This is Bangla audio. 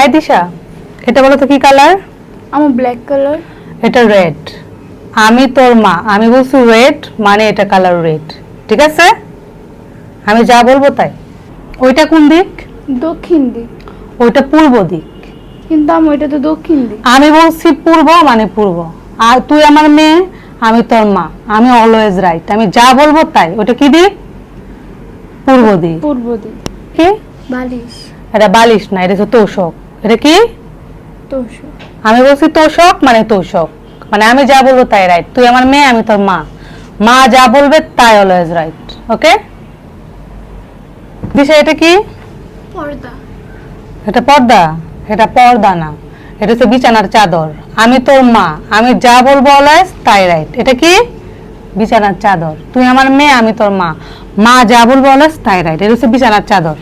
এই দিশা, এটা বলো তো কি কালার? আমার ব্ল্যাক কালার। এটা রেড। আমি তোর মা, আমি বলছি রেড মানে এটা কালার রেড, ঠিক আছে? আমি যা বলবো তাই। ওইটা কোন দিক? দক্ষিণ দিক। ওইটা পূর্ব দিক। কিন্তু ওইটা তো দক্ষিণ দিক। আমি বলছি পূর্ব মানে পূর্ব, আর তুই আমার মেয়ে, আমি তোর মা, আমি অলওয়েজ রাইট, আমি যা বলবো তাই। ওটা কি দিক? পূর্ব দিক। পূর্ব দিক। কি? বালিশ। এটা বালিশ না, এটা হচ্ছে তোষক। এটা কি? তোষক। আমি বলছি তোষক মানে তোষক, মানে আমি যা বলবো তাই রাইট। তুই আমার মেয়ে, আমি তোর মা, মা যা বলবে তাই অলওয়েজ রাইট। ওকে দিশা, এটা কি? পর্দা। এটা পর্দা? এটা পর্দা না, এটা হচ্ছে বিছানার চাদর। আমি তোর মা, আমি যা বলবো অলওয়েজ তাই রাইট। এটা কি? বিছানার চাদর। তুই আমার মেয়ে, আমি তোর মা, মা যা বলবো অলওয়েজ তাই রাইট। এটা হচ্ছে বিছানার চাদর।